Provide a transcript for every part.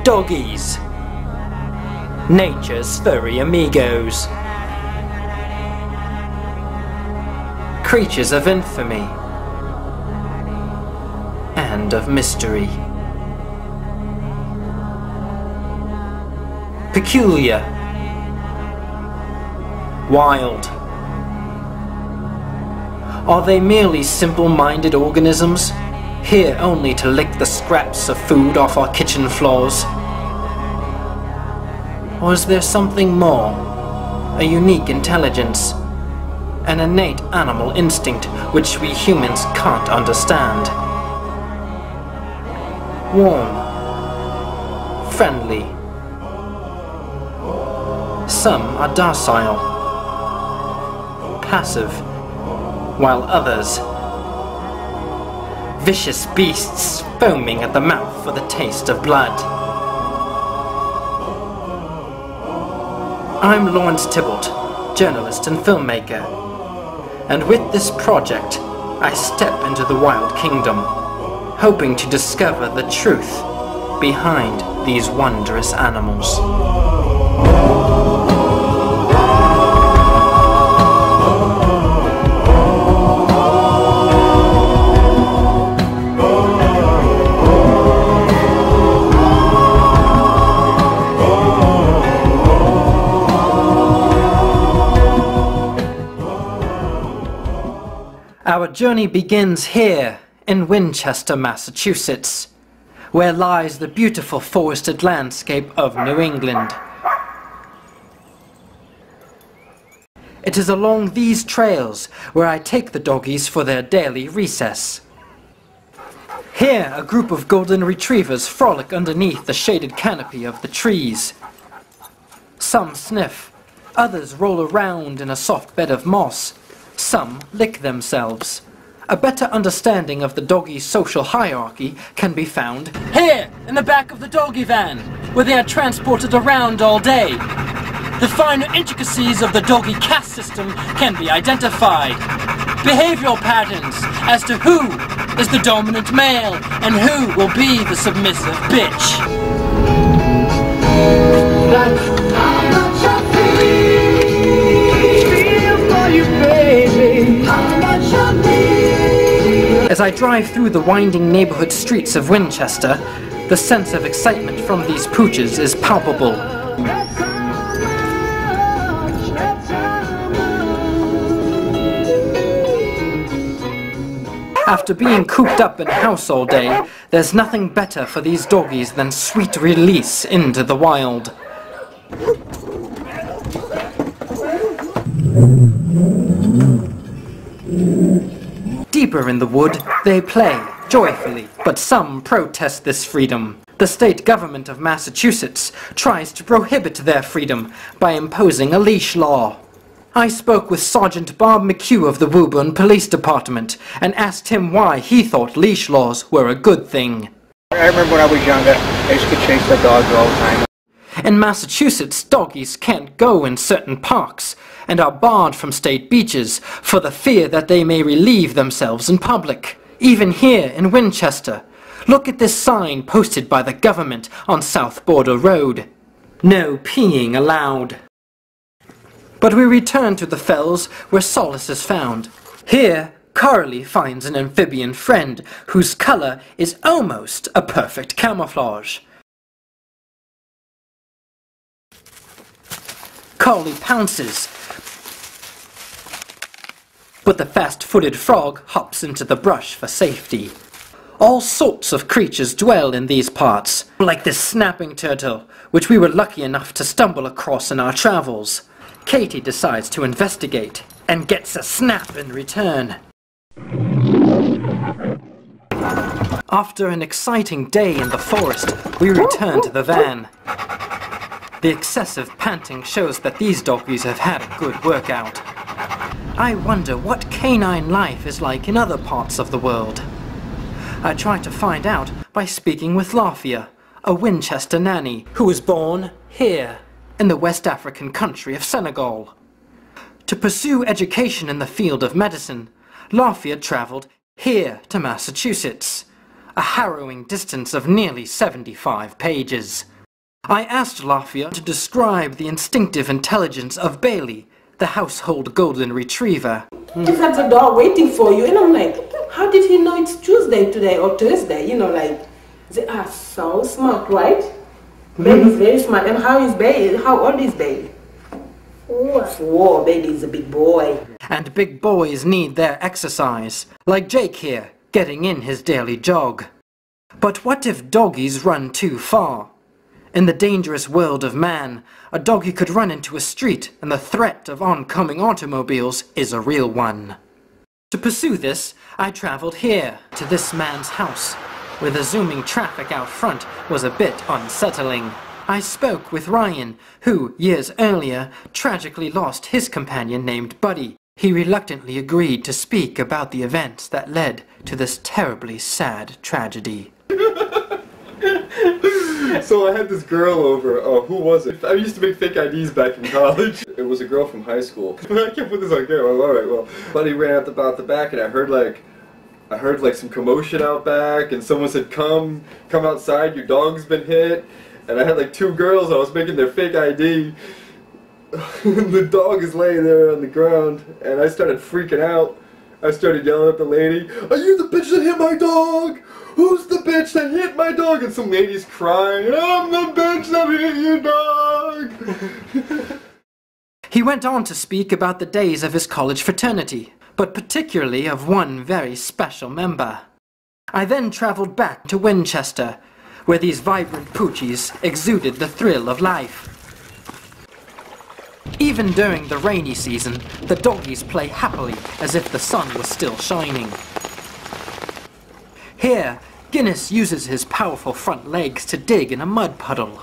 Doggies, nature's furry amigos, creatures of infamy and of mystery, peculiar, wild. Are they merely simple-minded organisms, here only to lick the scraps of food off our kitchen floors? Or is there something more, a unique intelligence, an innate animal instinct which we humans can't understand? Warm, friendly. Some are docile, passive, while others, vicious beasts foaming at the mouth for the taste of blood. I'm Laurence Tybalt, journalist and filmmaker, and with this project I step into the wild kingdom, hoping to discover the truth behind these wondrous animals. Our journey begins here in Winchester, Massachusetts, where lies the beautiful forested landscape of New England. It is along these trails where I take the doggies for their daily recess. Here a group of golden retrievers frolic underneath the shaded canopy of the trees. Some sniff, others roll around in a soft bed of moss. Some lick themselves. A better understanding of the doggie's social hierarchy can be found here, in the back of the doggie van, where they are transported around all day. The finer intricacies of the doggie caste system can be identified. Behavioral patterns as to who is the dominant male and who will be the submissive bitch. As I drive through the winding neighborhood streets of Winchester, the sense of excitement from these pooches is palpable. After being cooped up in a house all day, there's nothing better for these doggies than sweet release into the wild. Deeper in the wood, they play, joyfully, but some protest this freedom. The state government of Massachusetts tries to prohibit their freedom by imposing a leash law. I spoke with Sergeant Bob McHugh of the Woburn Police Department and asked him why he thought leash laws were a good thing. I remember when I was younger, I used to chase the dogs all the time. In Massachusetts, doggies can't go in certain parks and are barred from state beaches for the fear that they may relieve themselves in public. Even here in Winchester, look at this sign posted by the government on South Border Road. No peeing allowed. But we return to the fells where solace is found. Here, Carly finds an amphibian friend whose color is almost a perfect camouflage. Carly pounces, but the fast-footed frog hops into the brush for safety. All sorts of creatures dwell in these parts, like this snapping turtle, which we were lucky enough to stumble across in our travels. Katie decides to investigate, and gets a snap in return. After an exciting day in the forest, we return to the van. The excessive panting shows that these doggies have had a good workout. I wonder what canine life is like in other parts of the world. I try to find out by speaking with Lafia, a Winchester nanny who was born here, in the West African country of Senegal. To pursue education in the field of medicine, Lafia travelled here to Massachusetts, a harrowing distance of nearly 75 pages. I asked Lafayette to describe the instinctive intelligence of Bailey, the household golden retriever. He's at the door waiting for you, and I'm like, how did he know it's Tuesday today or Thursday? You know, like, they are so smart, right? Bailey's very smart. And how is Bailey? How old is Bailey? 4. Bailey is a big boy. And big boys need their exercise, like Jake here, getting in his daily jog. But what if doggies run too far? In the dangerous world of man, a doggy could run into a street, and the threat of oncoming automobiles is a real one. To pursue this, I traveled here, to this man's house, where the zooming traffic out front was a bit unsettling. I spoke with Ryan, who, years earlier, tragically lost his companion named Buddy. He reluctantly agreed to speak about the events that led to this terribly sad tragedy. So I had this girl over, who was it? I used to make fake IDs back in college. It was a girl from high school. I can't put this on camera. Alright, well, Buddy ran out the back, and I heard like some commotion out back, and someone said, come outside, your dog's been hit. And I had like 2 girls, I was making their fake ID. The dog is laying there on the ground, and I started freaking out. I started yelling at the lady, "Are you the bitch that hit my dog? Who's the bitch that hit my dog?" And some lady's crying, "I'm the bitch that hit your dog!" He went on to speak about the days of his college fraternity, but particularly of one very special member. I then traveled back to Winchester, where these vibrant poochies exuded the thrill of life. Even during the rainy season, the doggies play happily as if the sun was still shining. Here, Guinness uses his powerful front legs to dig in a mud puddle.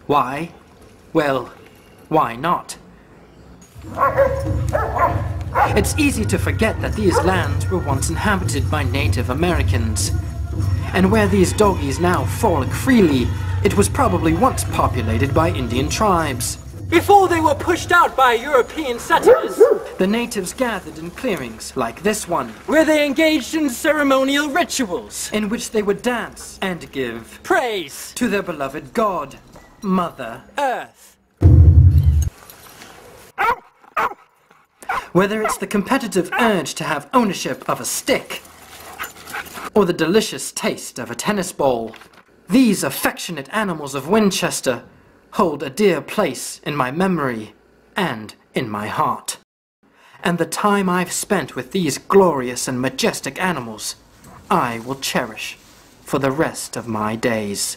Why? Well, why not? It's easy to forget that these lands were once inhabited by Native Americans. And where these doggies now frolic freely, it was probably once populated by Indian tribes. Before they were pushed out by European settlers, the natives gathered in clearings like this one, where they engaged in ceremonial rituals in which they would dance and give praise to their beloved god, Mother Earth. Whether it's the competitive urge to have ownership of a stick, or the delicious taste of a tennis ball, these affectionate animals of Winchester hold a dear place in my memory and in my heart. And the time I've spent with these glorious and majestic animals, I will cherish for the rest of my days.